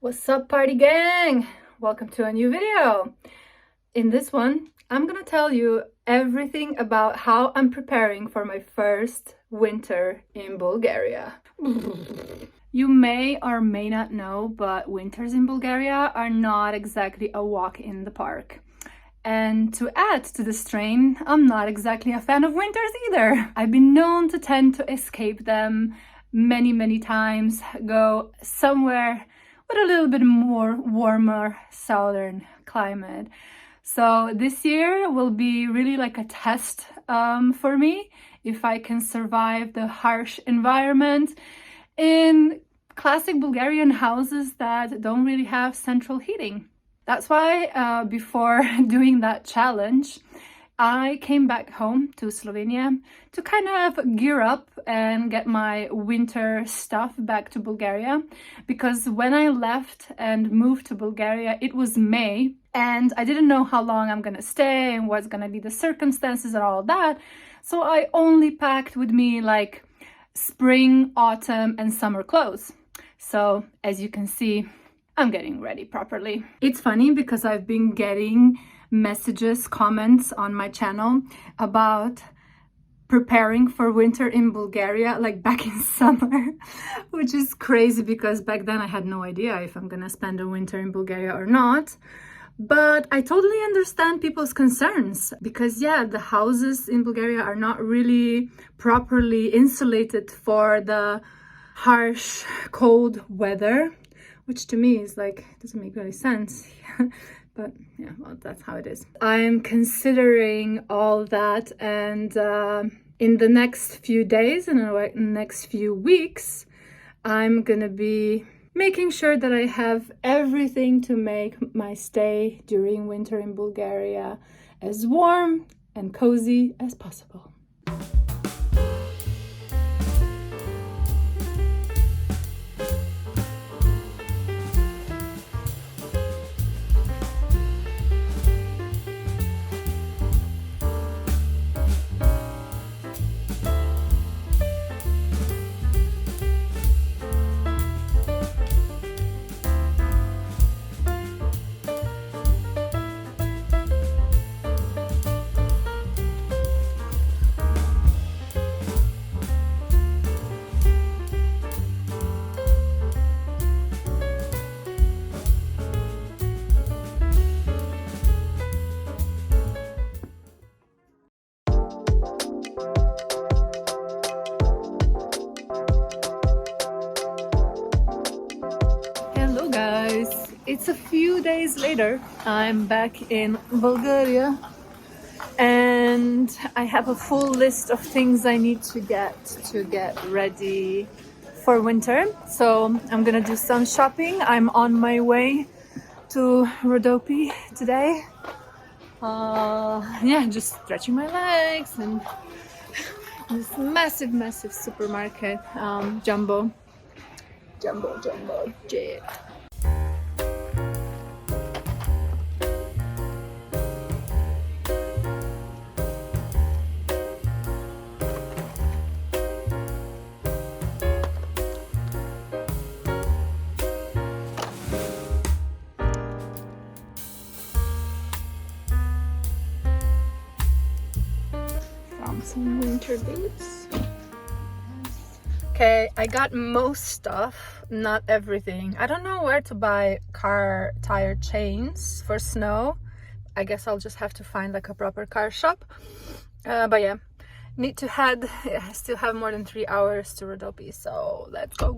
What's up, party gang? Welcome to a new video. In this one, I'm gonna tell you everything about how I'm preparing for my first winter in Bulgaria. You may or may not know, but winters in Bulgaria are not exactly a walk in the park. And to add to the strain, I'm not exactly a fan of winters either. I've been known to tend to escape them many times, go somewhere with a little bit more warmer southern climate. So this year will be really like a test for me if I can survive the harsh environment in classic Bulgarian houses that don't really have central heating. That's why before doing that challenge, I came back home to Slovenia to kind of gear up and get my winter stuff back to Bulgaria, because when I left and moved to Bulgaria, it was May and I didn't know how long I'm gonna stay and what's gonna be the circumstances and all of that. So I only packed with me like spring, autumn, and summer clothes. So as you can see, I'm getting ready properly. It's funny because I've been getting messages, comments on my channel about preparing for winter in Bulgaria, like back in summer, which is crazy because back then I had no idea if I'm gonna spend a winter in Bulgaria or not. But I totally understand people's concerns because, yeah, the houses in Bulgaria are not really properly insulated for the harsh, cold weather, which to me is like, doesn't make really sense. But yeah, well, that's how it is. I'm considering all that, and in the next few days and in the next few weeks, I'm gonna be making sure that I have everything to make my stay during winter in Bulgaria as warm and cozy as possible. It's a few days later. I'm back in Bulgaria and I have a full list of things I need to get ready for winter. So I'm gonna do some shopping. I'm on my way to Rhodope today. Yeah, just stretching my legs and this massive supermarket, jumbo jet. Some winter boots. Okay, I got most stuff, not everything. I don't know where to buy car tire chains for snow. I guess I'll just have to find like a proper car shop. But yeah, need to head. I still have more than 3 hours to Rhodope, so let's go.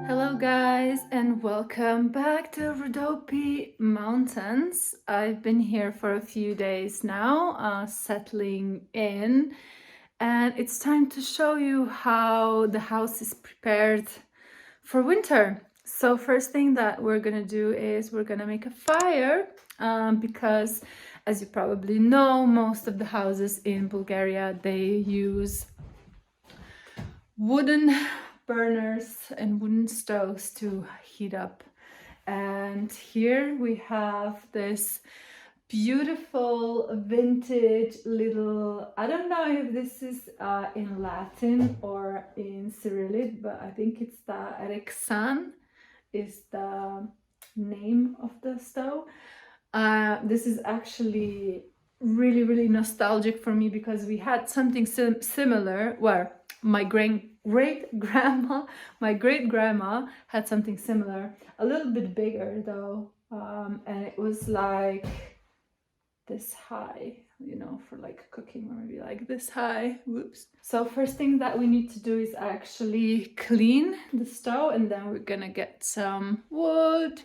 Hello guys, and welcome back to Rhodope Mountains. I've been here for a few days now, settling in, and it's time to show you how the house is prepared for winter. So first thing that we're gonna do is we're gonna make a fire because, as you probably know, most of the houses in Bulgaria, they use wooden burners and wooden stoves to heat up. And here we have this beautiful vintage little, I don't know if this is in Latin or in Cyrillic, but I think it's the Rexan is the name of the stove. This is actually really nostalgic for me because we had something similar where my great grandma had something similar, a little bit bigger though, and it was like this high, you know, for like cooking, or maybe like this high. Whoops. So first thing that we need to do is actually clean the stove, and then we're gonna get some wood.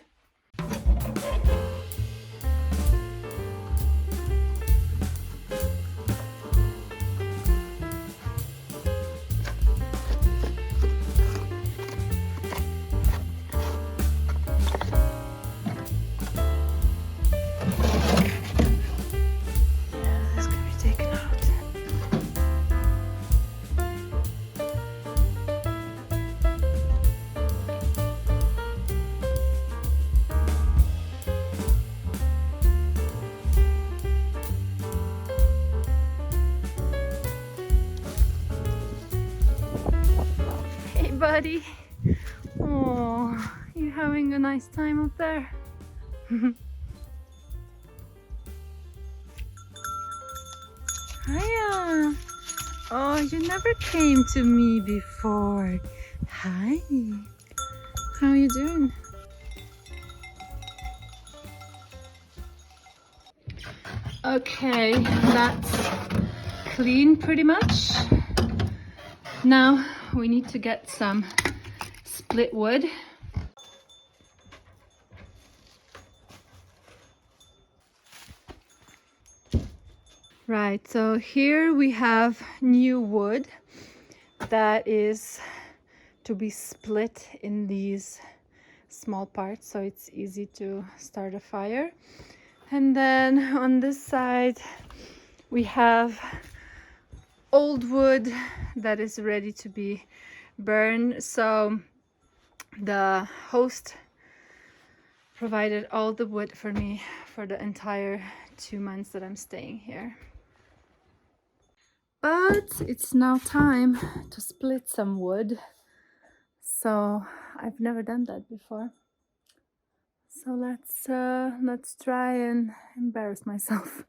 Buddy, oh, you having a nice time up there? Hiya! Oh, you never came to me before. Hi, how are you doing? Okay, that's clean pretty much. Now we need to get some split wood. Right, so here we have new wood that is to be split in these small parts so it's easy to start a fire. And then on this side we have old wood that is ready to be burned. So the host provided all the wood for me for the entire 2 months that I'm staying here. But it's now time to split some wood. So I've never done that before. So let's try and embarrass myself.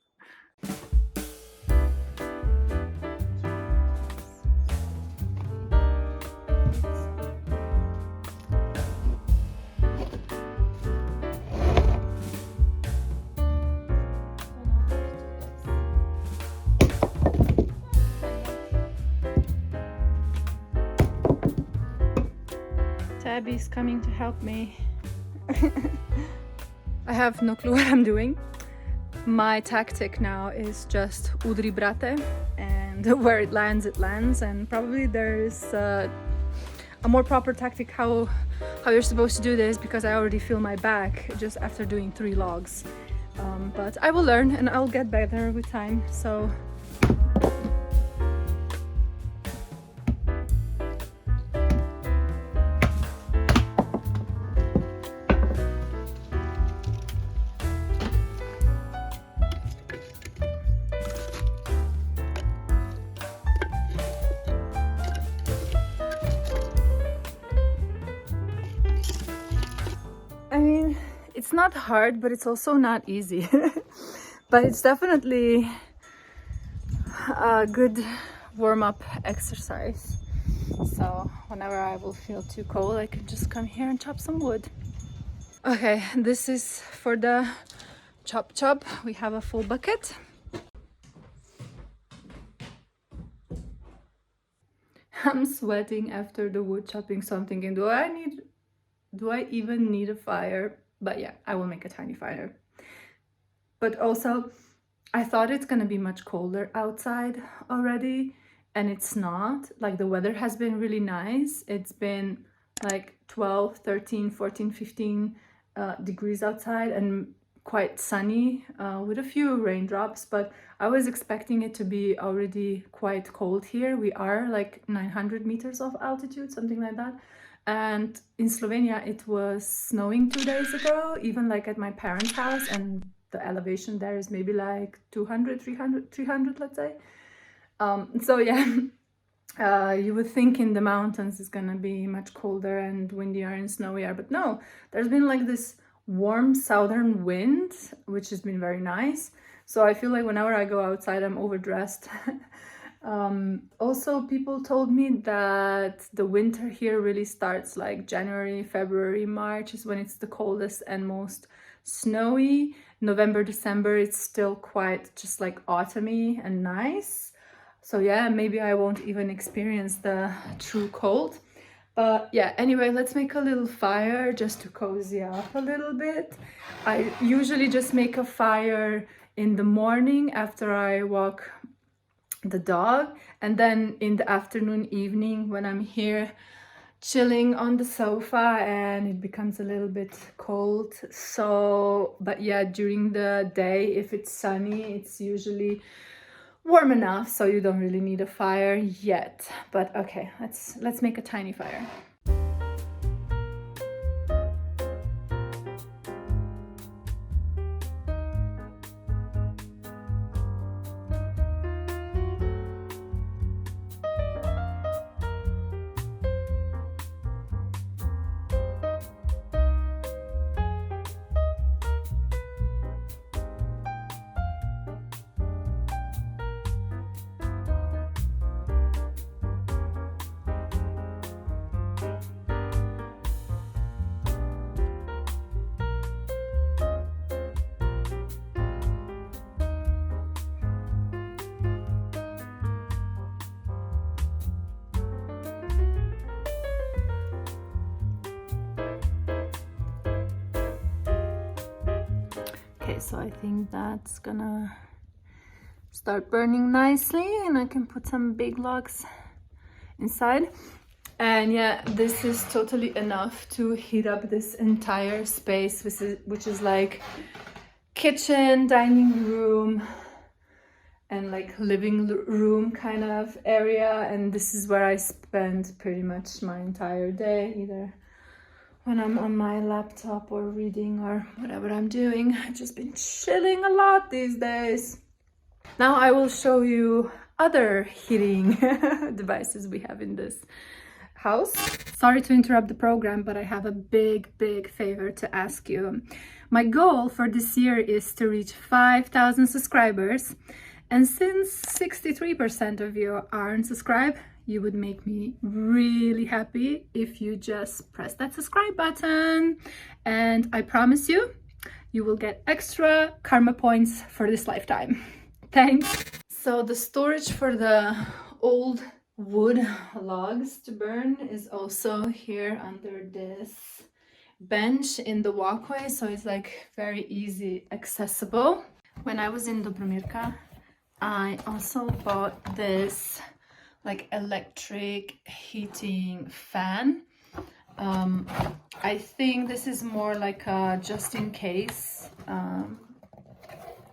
Tabby's coming to help me. I have no clue what I'm doing. My tactic now is just udri brate, and where it lands, and probably there is a more proper tactic how you're supposed to do this, because I already feel my back just after doing 3 logs. But I will learn and I'll get better with time. So I mean, it's not hard, but it's also not easy. But it's definitely a good warm-up exercise. So whenever I will feel too cold, I can just come here and chop some wood. Okay, this is for the chop. We have a full bucket. I'm sweating after the wood chopping, so I'm thinking, do I even need a fire? But yeah, I will make a tiny fire. But also, I thought it's gonna be much colder outside already, and it's not. Like, the weather has been really nice. It's been like 12, 13, 14, 15 degrees outside and quite sunny with a few raindrops, but I was expecting it to be already quite cold here. We are like 900 meters of altitude, something like that. And in Slovenia, it was snowing 2 days ago, even like at my parents' house, and the elevation there is maybe like 200, 300, let's say. So yeah, you would think in the mountains it's gonna be much colder and windier and snowier, but no, there's been like this warm southern wind, which has been very nice. So I feel like whenever I go outside, I'm overdressed. Also, people told me that the winter here really starts like January, February, March is when it's the coldest and most snowy. November, December, it's still quite just like autumny and nice. So yeah, maybe I won't even experience the true cold. But yeah, anyway, let's make a little fire just to cozy up a little bit. I usually just make a fire in the morning after I walk the dog, and then in the afternoon, evening, when I'm here chilling on the sofa and it becomes a little bit cold. So, but yeah, during the day, if it's sunny, it's usually warm enough, so you don't really need a fire yet. But okay, let's make a tiny fire. Okay, so I think that's gonna start burning nicely and I can put some big logs inside. And yeah, this is totally enough to heat up this entire space, which is like kitchen, dining room, and like living room kind of area. And this is where I spend pretty much my entire day, either when I'm on my laptop or reading or whatever I'm doing. I've just been chilling a lot these days. Now I will show you other heating devices we have in this house. Sorry to interrupt the program, but I have a big favor to ask you. My goal for this year is to reach 5,000 subscribers, and since 63% of you aren't subscribed, you would make me really happy if you just press that subscribe button, and I promise you, you will get extra karma points for this lifetime. Thanks. So the storage for the old wood logs to burn is also here under this bench in the walkway, so it's like very easy accessible. When I was in Dobromirka, I also bought this like electric heating fan. I think this is more like a just in case,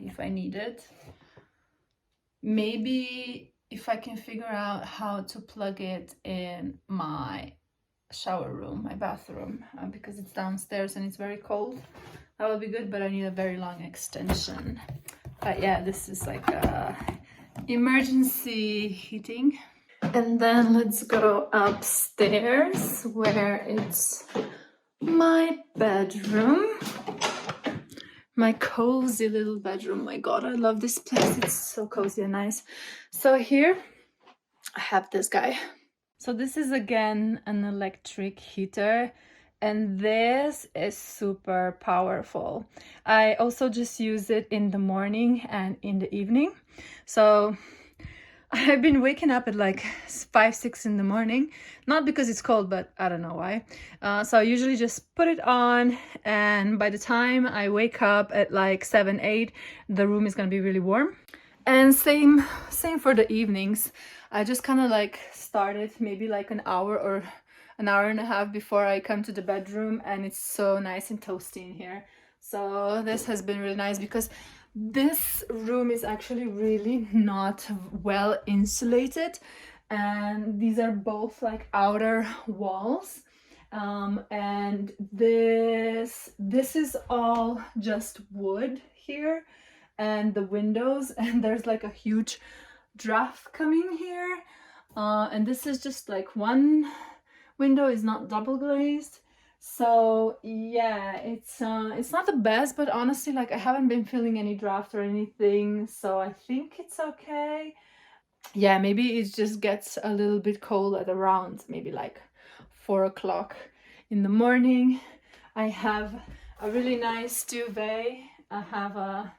if I need it. Maybe if I can figure out how to plug it in my shower room, my bathroom, because it's downstairs and it's very cold, that would be good, but I need a very long extension. But yeah, this is like a emergency heating. And then let's go upstairs where it's my bedroom. My cozy little bedroom. My God, I love this place. It's so cozy and nice. So here I have this guy. So this is again an electric heater, and this is super powerful. I also just use it in the morning and in the evening. So I've been waking up at like 5, 6 in the morning, not because it's cold, but I don't know why. So I usually just put it on, and by the time I wake up at like 7, 8, the room is gonna be really warm. And same for the evenings. I just kind of like started maybe like an hour or an hour and a half before I come to the bedroom, and it's so nice and toasty in here. So this has been really nice because this room is actually really not well insulated, and these are both like outer walls. And this is all just wood here, and the windows, and there's like a huge draft coming here, and this is just like one window is not double glazed. So yeah, it's not the best, but honestly, like, I haven't been feeling any draft or anything, so I think it's okay. Yeah, maybe it just gets a little bit cold at around maybe like 4 o'clock in the morning. I have a really nice duvet. I have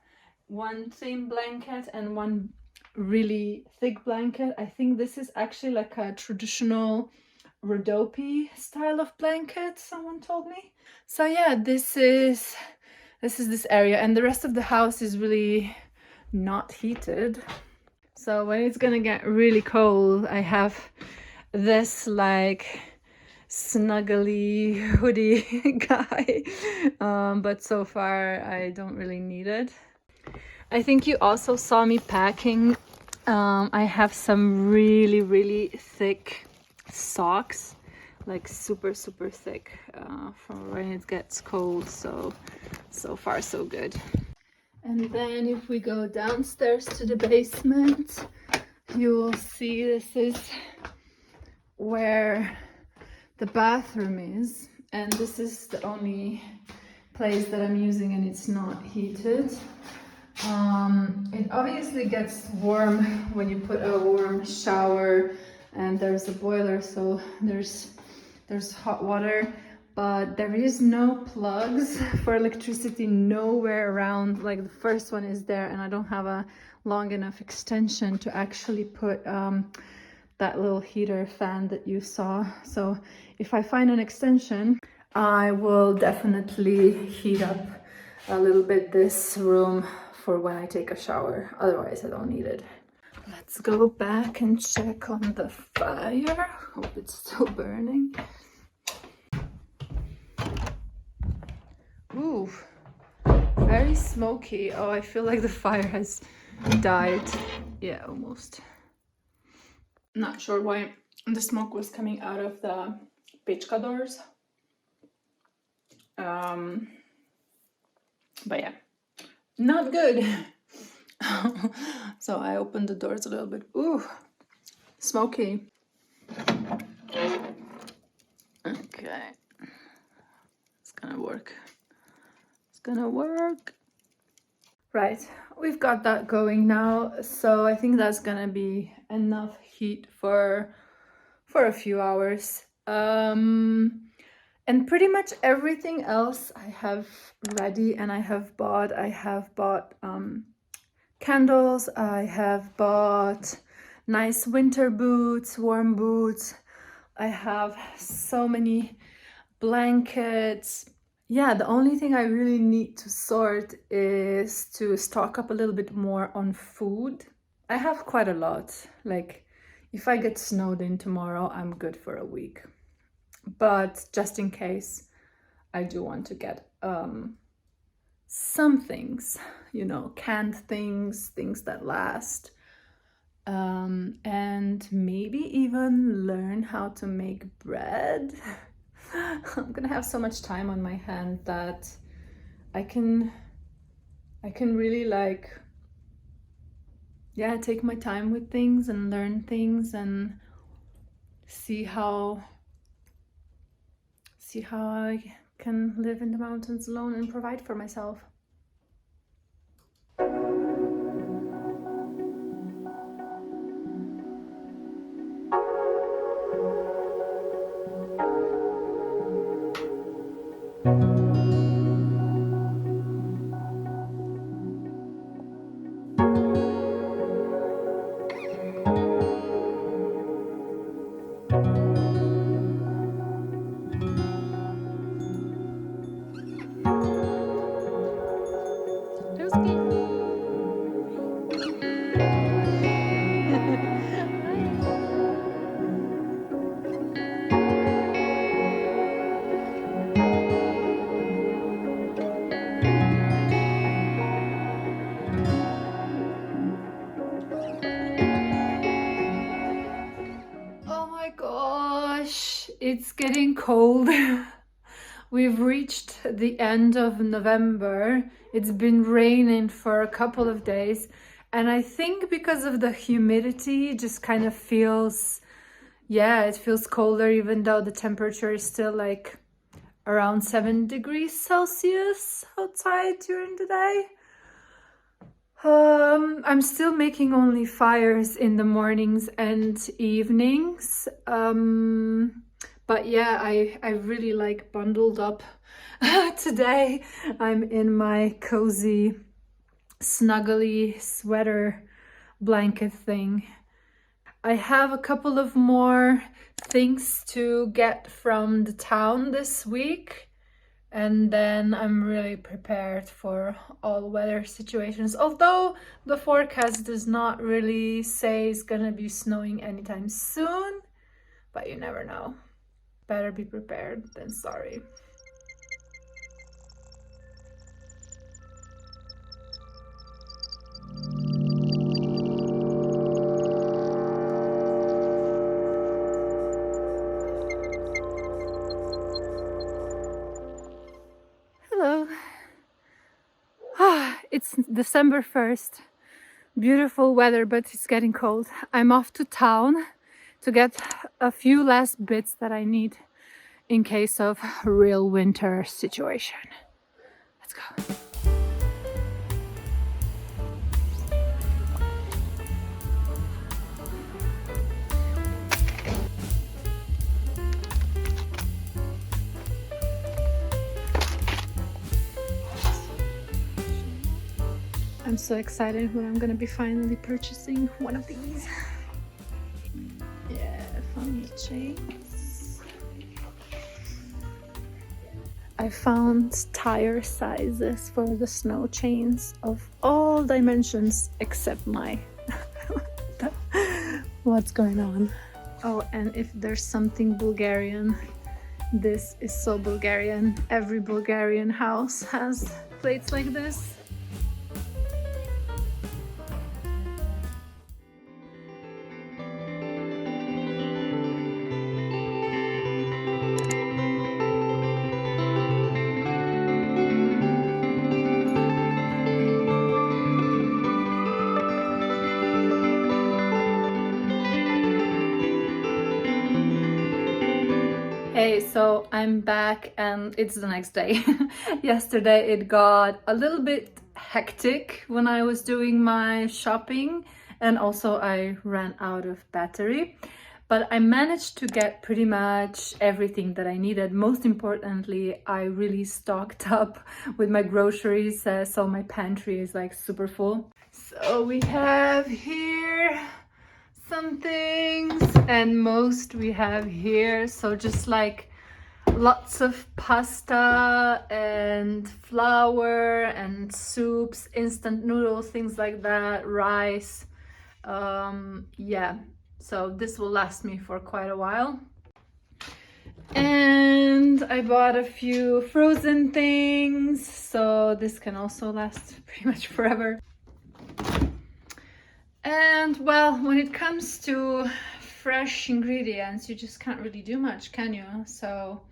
one thin blanket and one really thick blanket. I think this is actually like a traditional Rhodope style of blanket, someone told me. So yeah, this is this area, and the rest of the house is really not heated. So when it's gonna get really cold, I have this like snuggly hoodie guy, but so far I don't really need it. I think you also saw me packing. I have some really thick socks, like super thick, from when it gets cold. So far so good. And then if we go downstairs to the basement, you will see this is where the bathroom is, and this is the only place that I'm using, and it's not heated. It obviously gets warm when you put a warm shower, and there's a boiler, so there's hot water, but there is no plugs for electricity nowhere around. Like, the first one is there, and I don't have a long enough extension to actually put that little heater fan that you saw. So if I find an extension, I will definitely heat up a little bit this room for when I take a shower. Otherwise, I don't need it. Let's go back and check on the fire. Hope it's still burning. Ooh, very smoky. Oh, I feel like the fire has died. Yeah, almost. Not sure why the smoke was coming out of the pečka doors. But yeah, not good. So I opened the doors a little bit. Ooh, smoky. Okay, it's gonna work. It's gonna work. Right, we've got that going now, so I think that's gonna be enough heat for a few hours. And pretty much everything else I have ready, and I have bought candles, I have bought nice winter boots, warm boots, I have so many blankets. Yeah, the only thing I really need to sort is to stock up a little bit more on food. I have quite a lot. Like, if I get snowed in tomorrow, I'm good for a week. But just in case, I do want to get some things, you know, canned things, things that last, and maybe even learn how to make bread. I'm gonna have so much time on my hand that I can really, like, yeah, take my time with things and learn things and see how I can live in the mountains alone and provide for myself. getting cold. We've reached the end of November. It's been raining for a couple of days, and I think because of the humidity, it just kind of feels, yeah, it feels colder, even though the temperature is still like around 7 degrees Celsius outside during the day. I'm still making only fires in the mornings and evenings. But yeah, I really like bundled up today. I'm in my cozy, snuggly sweater blanket thing. I have a couple of more things to get from the town this week, and then I'm really prepared for all weather situations. Although the forecast does not really say it's gonna be snowing anytime soon, but you never know. Better be prepared than sorry. Hello. It's December 1st. Beautiful weather, but it's getting cold. I'm off to town to get a few last bits that I need in case of real winter situation. Let's go. I'm so excited when I'm gonna be finally purchasing one of these. Yeah, I found the chains. I found tire sizes for the snow chains of all dimensions except my. What's going on? Oh, and if there's something Bulgarian, this is so Bulgarian. Every Bulgarian house has plates like this. Hey, so I'm back and it's the next day. Yesterday it got a little bit hectic when I was doing my shopping, and also I ran out of battery. But I managed to get pretty much everything that I needed. Most importantly, I really stocked up with my groceries, so my pantry is like super full. So we have here some things, and most we have here, so just like lots of pasta and flour and soups, instant noodles, things like that, rice. Yeah, so this will last me for quite a while. And I bought a few frozen things, so this can also last pretty much forever. And well, when it comes to fresh ingredients, you just can't really do much, can you? So,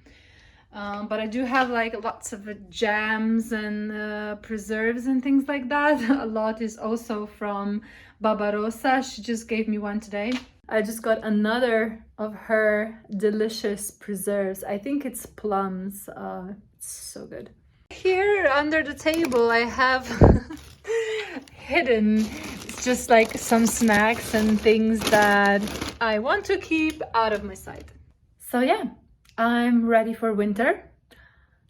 but I do have like lots of jams and preserves and things like that. A lot is also from Barbarossa. She just gave me one today. I just got another of her delicious preserves. I think it's plums. It's so good. Here under the table I have hidden just like some snacks and things that I want to keep out of my sight. So yeah, I'm ready for winter.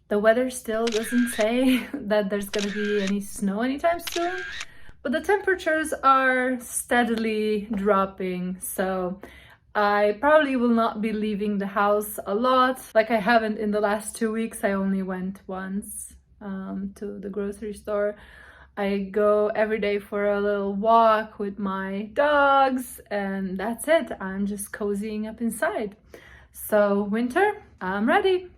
The weather still doesn't say that there's gonna be any snow anytime soon, but the temperatures are steadily dropping, so I probably will not be leaving the house a lot. Like I haven't in the last 2 weeks. I only went once to the grocery store. I go every day for a little walk with my dogs, and that's it. I'm just cozying up inside. So winter, I'm ready.